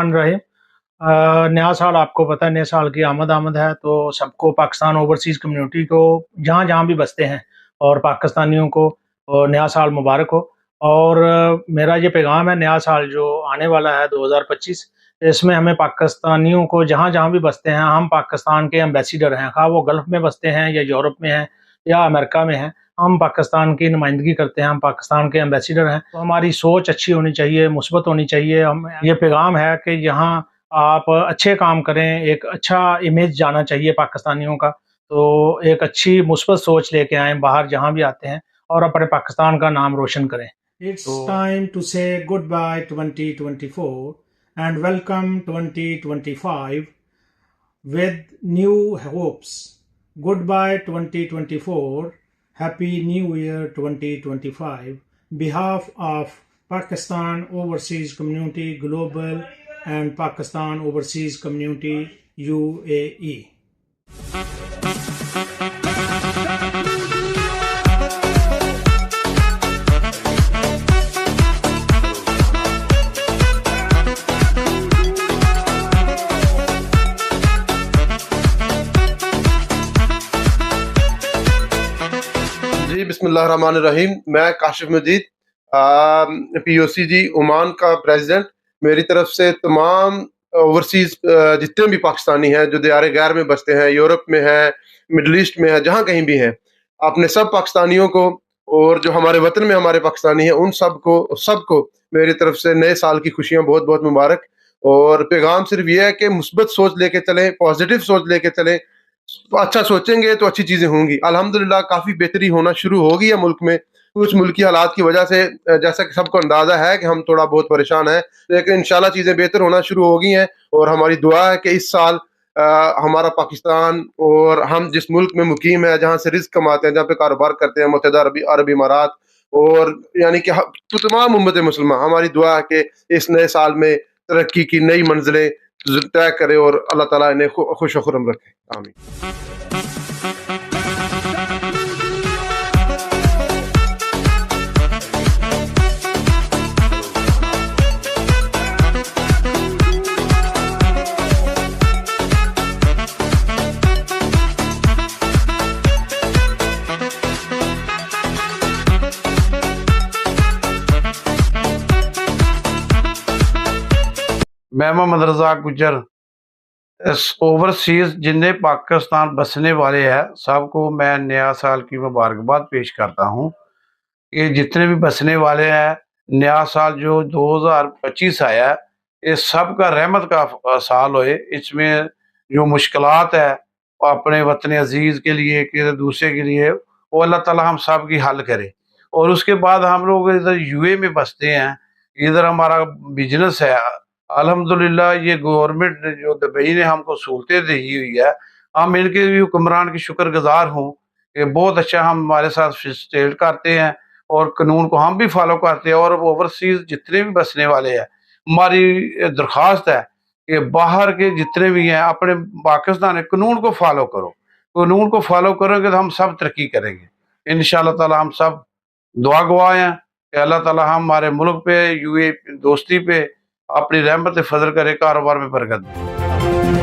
बिस्मिल्लाहिर्रहमानिर्रहीम। नया साल आपको पता है, नए साल की आमद है, तो सबको पाकिस्तान ओवरसीज़ कम्युनिटी को जहाँ-जहाँ भी बसते हैं और पाकिस्तानियों को नया साल मुबारक हो। और मेरा ये पैगाम है, नया साल जो आने वाला है 2025, इसमें हमें पाकिस्तानियों को जहाँ-जहाँ भी बसते हैं, हम पाकिस्तान के एम्बेसडर हैं, ख़ाह वो गल्फ़ में बसते हैं या यूरोप में हैं या अमेरिका में हैं। हम पाकिस्तान की नुमाइंदगी करते हैं, हम पाकिस्तान के एम्बेसडर हैं, तो हमारी सोच अच्छी होनी चाहिए, मुस्बत होनी चाहिए। हम ये पैगाम है कि यहाँ आप अच्छे काम करें, एक अच्छा इमेज जाना चाहिए पाकिस्तानियों का, तो एक अच्छी मुस्बत सोच लेके आएँ बाहर जहाँ भी आते हैं और अपने पाकिस्तान का नाम रोशन करें। It's time to say goodbye 2024 and welcome 2025 with new hopes. Goodbye 2024. Happy New Year 2025. Behalf of Pakistan Overseas Community Global and Pakistan Overseas Community UAE. जी बिस्मिल्लाहिर्रहमानिर्रहीम। मैं काशिफ मजीद, POCG ओमान का प्रेसिडेंट। मेरी तरफ से तमाम ओवरसीज जितने भी पाकिस्तानी हैं जो दियारे गैर में बसते हैं, यूरोप में हैं, मिडल ईस्ट में हैं, जहाँ कहीं भी हैं, अपने सब पाकिस्तानियों को और जो हमारे वतन में हमारे पाकिस्तानी हैं उन सबको मेरी तरफ से नए साल की खुशियाँ बहुत बहुत मुबारक। और पैगाम सिर्फ ये है कि मुस्बत सोच लेके चलें, पॉजिटिव सोच लेके चलें। तो अच्छा सोचेंगे तो अच्छी चीजें होंगी। अल्हम्दुलिल्लाह काफी बेहतरी होना शुरू हो गई है मुल्क में। कुछ मुल्की हालात की वजह से जैसा कि सबको अंदाजा है कि हम थोड़ा बहुत परेशान हैं, लेकिन इंशाल्लाह चीजें बेहतर होना शुरू हो गई हैं। और हमारी दुआ है कि इस साल हमारा पाकिस्तान और हम जिस मुल्क में मुकीम है, जहाँ से रिस्क कमाते हैं, जहाँ पे कारोबार करते हैं, मुत्तहिदा अरब इमारात, और यानी कि तो तमाम उम्मत मुसलमान, हमारी दुआ है कि इस नए साल में तरक्की की नई मंजिलें तय करे और अल्लाह ताला इन्हें खुश खुरम रखे। आमीन। मैं मोहम्मद रज़ाक गुज्जर, ओवरसीज़ जिन्हें पाकिस्तान बसने वाले हैं सबको मैं नया साल की मुबारकबाद पेश करता हूँ कि जितने भी बसने वाले हैं, नया साल जो 2025 आया है, ये सब का रहमत का साल होए। इसमें जो मुश्किलात है अपने वतन अजीज़ के लिए कि दूसरे के लिए, वो अल्लाह ताला हम सब की हल करे। और उसके बाद हम लोग इधर UAE में बसते हैं, इधर हमारा बिजनेस है। अल्हम्दुलिल्लाह ये गवर्नमेंट ने जो दुबई ने हमको सहूलतें दी हुई है, हम इनके भी हुक्मरान के शुक्रगुजार हूँ कि बहुत अच्छा हम हमारे साथ फैसिलिटेट करते हैं और कानून को हम भी फॉलो करते हैं। और ओवरसीज़ जितने भी बसने वाले हैं, हमारी दरख्वास्त है कि बाहर के जितने भी हैं अपने पाकिस्तान के कानून को फॉलो करो। कानून को फॉलो करोगे तो हम सब तरक्की करेंगे इंशाअल्लाह ताला। हम सब दुआ गवाह हैं कि अल्लाह ताला हमारे मुल्क पे, UAE दोस्ती पे अपनी रहमत फजल करे, कारोबार में बरकत दे।